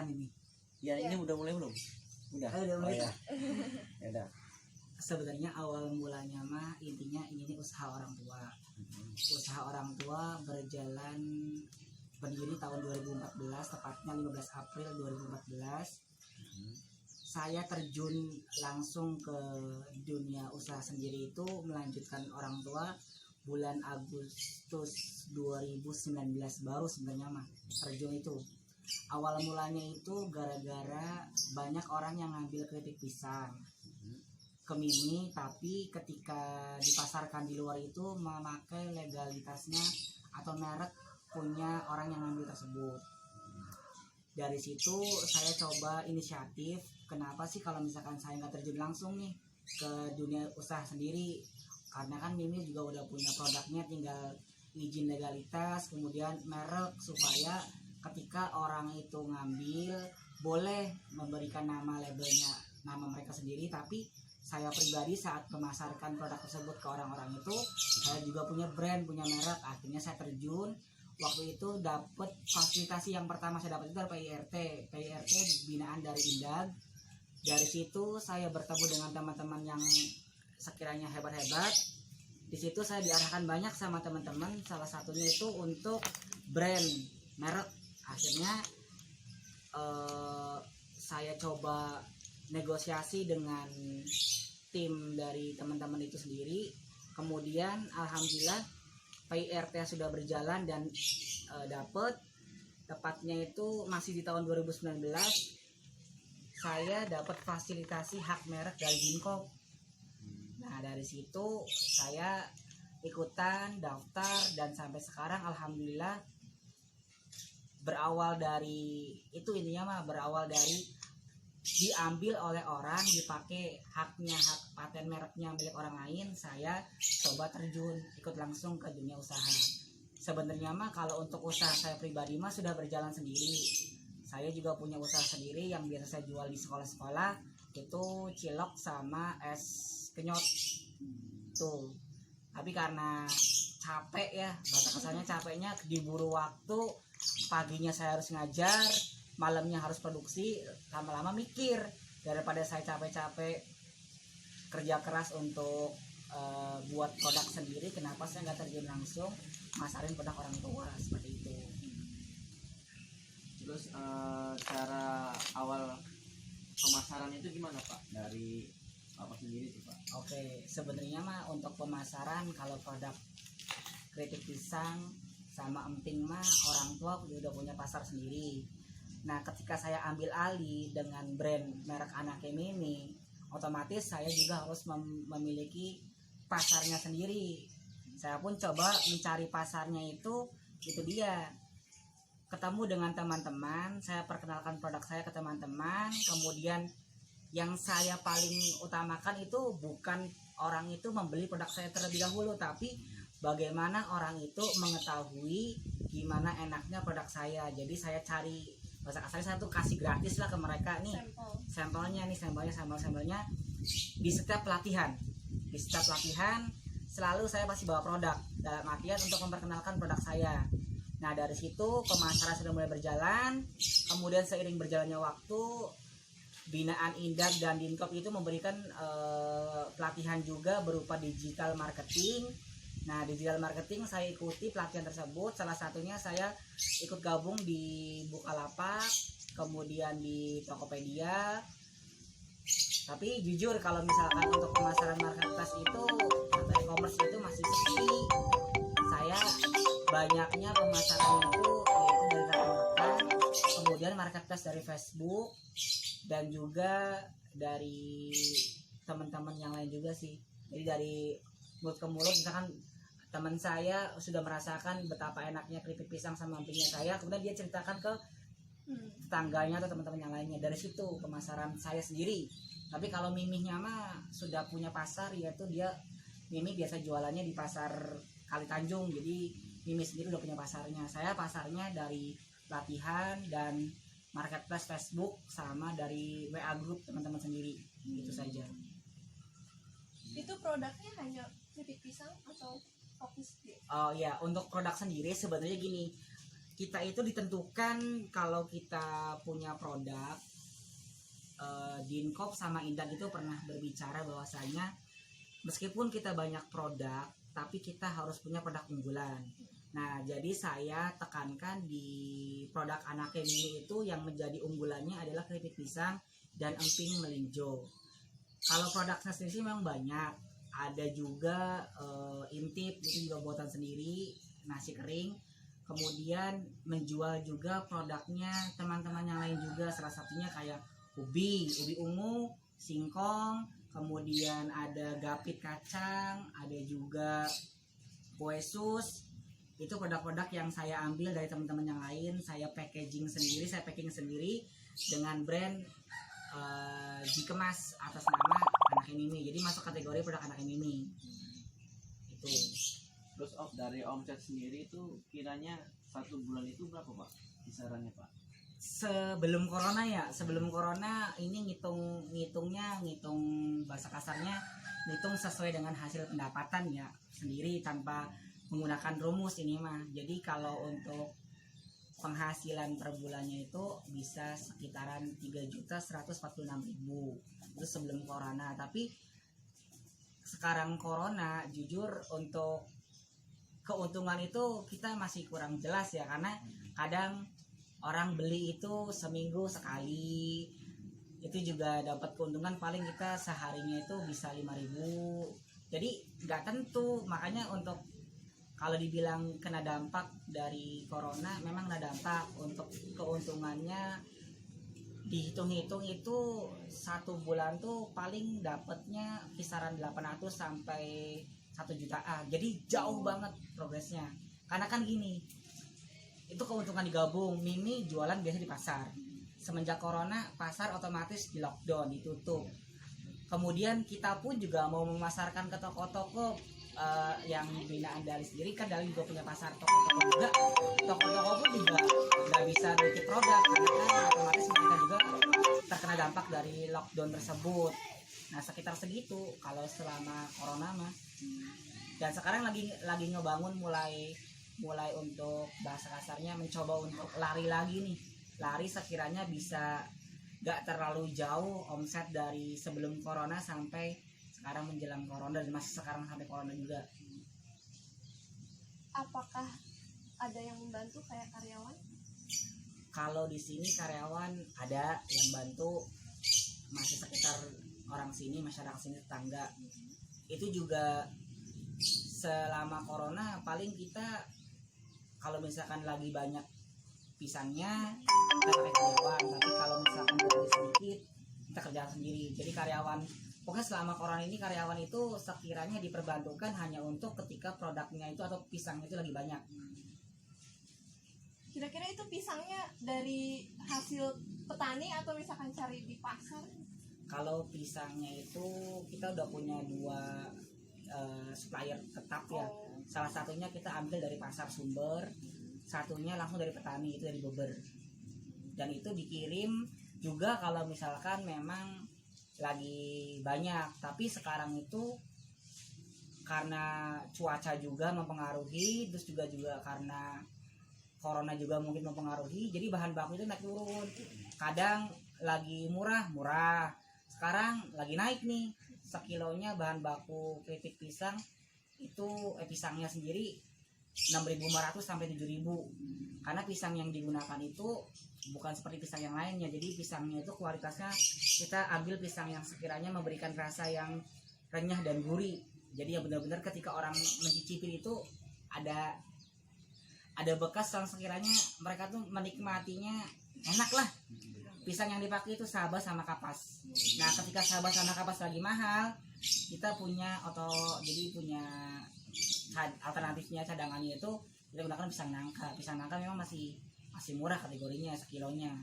perkenalkan ini. Ya, ini udah mulai belum? Udah. Udah mulai. Ya. Ya udah. Sebenarnya awal mulanya mah intinya ini usaha orang tua. Usaha orang tua berjalan berdiri tahun 2014, tepatnya 15 April 2014. Saya terjun langsung ke dunia usaha sendiri itu melanjutkan orang tua bulan Agustus 2019 baru sebenarnya mah terjun itu. Awal mulanya itu gara-gara banyak orang yang ngambil keripik pisang ke Mimi, tapi ketika dipasarkan di luar itu memakai legalitasnya atau merek punya orang yang ngambil tersebut. Dari situ saya coba inisiatif, kenapa sih kalau misalkan saya nggak terjun langsung nih ke dunia usaha sendiri, karena kan Mimi juga udah punya produknya, tinggal izin legalitas kemudian merek, supaya ketika orang itu ngambil boleh memberikan nama labelnya nama mereka sendiri. Tapi saya pribadi saat memasarkan produk tersebut ke orang-orang itu, saya juga punya brand, punya merek. Akhirnya saya terjun. Waktu itu dapat fasilitasi yang pertama saya dapat itu dari PIRT binaan dari Indag. Dari situ saya bertemu dengan teman-teman yang sekiranya hebat-hebat. Di situ saya diarahkan banyak sama teman-teman, salah satunya itu untuk brand merek. Akhirnya saya coba negosiasi dengan tim dari teman-teman itu sendiri. Kemudian alhamdulillah PIRT sudah berjalan dan dapat, tepatnya itu masih di tahun 2019 saya dapat fasilitasi hak merek dari Ginkop. Nah dari situ saya ikutan daftar dan sampai sekarang alhamdulillah. Berawal dari itu, intinya mah berawal dari diambil oleh orang, dipakai haknya, hak paten mereknya milik orang lain, saya coba terjun ikut langsung ke dunia usaha. Sebenarnya mah kalau untuk usaha saya pribadi mah sudah berjalan sendiri. Saya juga punya usaha sendiri yang biasa saya jual di sekolah-sekolah, itu cilok sama es kenyot tuh. Tapi karena capek ya, bahasa kasarnya capeknya, diburu waktu, paginya saya harus ngajar, malamnya harus produksi, lama-lama mikir daripada saya capek-capek kerja keras untuk buat produk sendiri, kenapa saya nggak terjun langsung masarin produk orang tua seperti itu. Terus cara awal pemasaran itu gimana Pak? Dari apa sendiri sih Pak? Oke, sebenarnya mah untuk pemasaran kalau produk keripik pisang sama emping mah orang tua udah punya pasar sendiri. Nah ketika saya ambil alih dengan brand merek anaknya Mimi, otomatis saya juga harus memiliki pasarnya sendiri. Saya pun coba mencari pasarnya, itu dia, ketemu dengan teman-teman, saya perkenalkan produk saya ke teman-teman. Kemudian yang saya paling utamakan itu bukan orang itu membeli produk saya terlebih dahulu, tapi bagaimana orang itu mengetahui gimana enaknya produk saya. Jadi saya cari, bahasa kasarnya saya tuh kasih gratis lah ke mereka nih sampelnya di setiap pelatihan. Di setiap pelatihan selalu saya pasti bawa produk, dalam artian untuk memperkenalkan produk saya. Nah dari situ pemasaran sudah mulai berjalan. Kemudian seiring berjalannya waktu, binaan Indag dan Ginkop itu memberikan pelatihan juga berupa digital marketing. Nah digital marketing saya ikuti pelatihan tersebut. Salah satunya saya ikut gabung di Bukalapak, kemudian di Tokopedia. Tapi jujur kalau misalkan untuk pemasaran marketplace itu atau e-commerce itu masih sepi. Saya banyaknya pemasaran itu yaitu dari rekan-rekan, kemudian marketplace dari Facebook, dan juga dari teman-teman yang lain juga sih. Jadi dari mulut ke mulut, misalkan teman saya sudah merasakan betapa enaknya keripik pisang sama empingnya saya, kemudian dia ceritakan ke tetangganya atau teman-teman yang lainnya. Dari situ pemasaran saya sendiri. Tapi kalau Mimihnya mah sudah punya pasar, yaitu Mimi biasa jualannya di pasar Kali Tanjung. Jadi Mimi sendiri udah punya pasarnya. Saya pasarnya dari latihan dan marketplace Facebook sama dari WA group teman-teman sendiri. Itu saja. Itu produknya hanya keripik pisang atau fokus? Oh ya, untuk produk sendiri sebenarnya gini, kita itu ditentukan kalau kita punya produk. Dinkop sama Indan itu pernah berbicara bahwasanya meskipun kita banyak produk, tapi kita harus punya produk unggulan. Nah, jadi saya tekankan di produk Anake Mimi itu yang menjadi unggulannya adalah keripik pisang dan emping melinjo. Kalau produknya sendiri memang banyak, ada juga intip itu juga buatan sendiri, nasi kering. Kemudian menjual juga produknya teman-teman yang lain juga, salah satunya kayak ubi ungu, singkong, kemudian ada gapit kacang, ada juga kue sus. Itu produk-produk yang saya ambil dari teman-teman yang lain, saya packing sendiri dengan brand dikemas atas nama Anake Mimi. Jadi masuk kategori produk Anake Mimi. Itu. Terus dari omset sendiri itu kiranya 1 bulan itu berapa Pak kisarannya Pak? Sebelum corona ini ngitung bahasa kasarnya, ngitung sesuai dengan hasil pendapatan ya sendiri tanpa menggunakan rumus ini mah. Jadi kalau untuk penghasilan per bulannya itu bisa sekitaran 3.146.000 itu sebelum corona. Tapi sekarang corona, jujur untuk keuntungan itu kita masih kurang jelas ya, karena kadang orang beli itu seminggu sekali, itu juga dapat keuntungan paling kita seharinya itu bisa 5.000. Jadi nggak tentu, makanya untuk kalau dibilang kena dampak dari corona, memang kena dampak. Untuk keuntungannya dihitung-hitung itu 1 bulan tuh paling dapatnya kisaran 800 sampai 1 jutaan. Jadi jauh banget progresnya. Karena kan gini, itu keuntungan digabung. Mimi jualan biasa di pasar. Semenjak corona, pasar otomatis di lockdown, ditutup. Kemudian kita pun juga mau memasarkan ke toko-toko yang binaan dari sendiri, kan dari juga punya pasar toko-toko juga. Toko-toko pun juga nggak bisa bikin produk karena kan otomatis mereka juga terkena dampak dari lockdown tersebut. Nah, sekitar segitu kalau selama corona mah. Dan sekarang lagi ngebangun mulai untuk bahasa kasarnya mencoba untuk lari lagi nih. Lari sekiranya bisa gak terlalu jauh omset dari sebelum corona sampai sekarang menjelang corona, dan masih sekarang sampai corona juga. Apakah ada yang membantu kayak karyawan? Kalau di sini karyawan ada yang bantu, masih sekitar orang sini, masyarakat sini, tetangga. Itu juga selama corona paling kita kalau misalkan lagi banyak pisangnya kita pakai karyawan, tapi kalau misalkan lagi sedikit kita kerja sendiri. Jadi karyawan, pokoknya selama corona ini karyawan itu sekiranya diperbantukan hanya untuk ketika produknya itu atau pisangnya itu lagi banyak. Kira-kira itu pisangnya dari hasil petani atau misalkan cari di pasar? Kalau pisangnya itu kita udah punya 2 supplier tetap ya. Salah satunya kita ambil dari pasar Sumber, satunya langsung dari petani, itu dari Beber. Dan itu dikirim juga kalau misalkan memang lagi banyak. Tapi sekarang itu karena cuaca juga mempengaruhi, terus juga karena corona juga mungkin mempengaruhi, jadi bahan baku itu naik turun. Kadang lagi murah, sekarang lagi naik nih. Sekilonya bahan baku keripik pisang itu pisangnya sendiri 6.500 sampai 7.000. Karena pisang yang digunakan itu bukan seperti pisang yang lainnya. Jadi pisangnya itu kualitasnya kita ambil pisang yang sekiranya memberikan rasa yang renyah dan gurih. Jadi yang benar-benar ketika orang mencicipi itu ada bekas yang sekiranya mereka tuh menikmatinya enak lah. Pisang yang dipakai itu Sabah sama Kapas. Nah, ketika Sabah sama Kapas lagi mahal, kita punya alternatifnya, cadangannya itu kita gunakan pisang nangka. Pisang nangka memang masih murah kategorinya, sekilonya.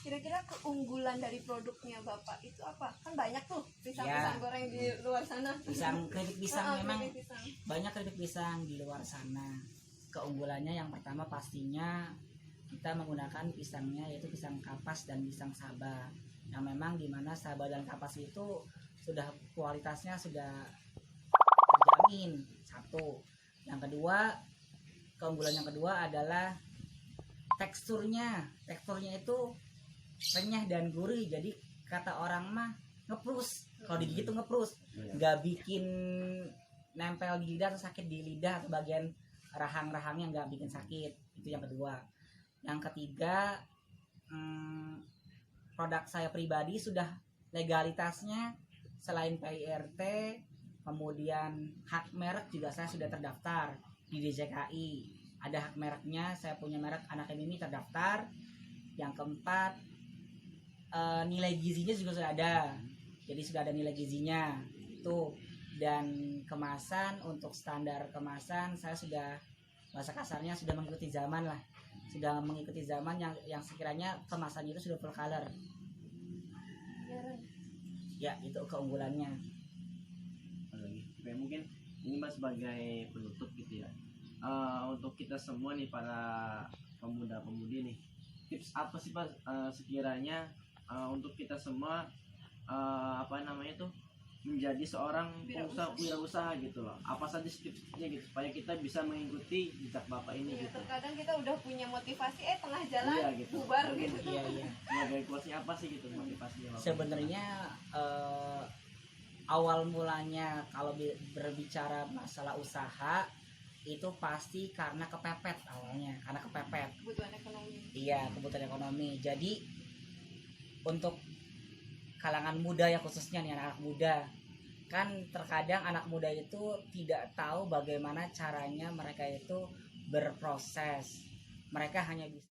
Kira-kira keunggulan dari produknya Bapak itu apa? Kan banyak tuh pisang-pisang goreng di luar sana. Keripik pisang memang keripik pisang. Banyak keripik pisang di luar sana. Keunggulannya yang pertama pastinya kita menggunakan pisangnya yaitu pisang Kapas dan pisang Sabah. Yang memang dimana Sabah dan Kapas itu sudah kualitasnya sudah terjamin, satu. Yang kedua, keunggulan yang kedua adalah teksturnya itu renyah dan gurih, jadi kata orang mah ngeprus, kalau digigit tuh ngeprus, nggak bikin nempel di lidah atau sakit di lidah atau bagian rahang-rahangnya, nggak bikin sakit. Itu yang kedua. Yang ketiga, produk saya pribadi sudah legalitasnya selain PIRT, kemudian hak merek juga saya sudah terdaftar di DJKI, ada hak mereknya, saya punya merek Anak Mimi terdaftar. Yang keempat, nilai gizinya juga sudah ada, jadi sudah ada nilai gizinya itu. Dan kemasan, untuk standar kemasan saya sudah, bahasa kasarnya sudah mengikuti zaman lah, sudah mengikuti zaman yang sekiranya kemasannya itu sudah full color ya. Itu keunggulannya. Oke, mungkin ini mas sebagai penutup gitu ya, untuk kita semua nih, para pemuda-pemudi nih, tips apa sih Pak sekiranya untuk kita semua menjadi seorang wirausaha gitu loh, apa saja tipsnya gitu supaya kita bisa mengikuti jejak bapak ini ya, gitu. Terkadang kita udah punya motivasi, tengah jalan gitu. bubar gitu. Iya. Sebagai quotesnya apa sih gitu motivasinya bapak? Sebenarnya awal mulanya kalau berbicara masalah usaha itu pasti karena kepepet awalnya, karena kepepet Kebutuhan ekonomi. iya, kebutuhan ekonomi. Jadi untuk kalangan muda ya, khususnya nih anak muda, kan terkadang anak muda itu tidak tahu bagaimana caranya mereka itu berproses, mereka hanya bisa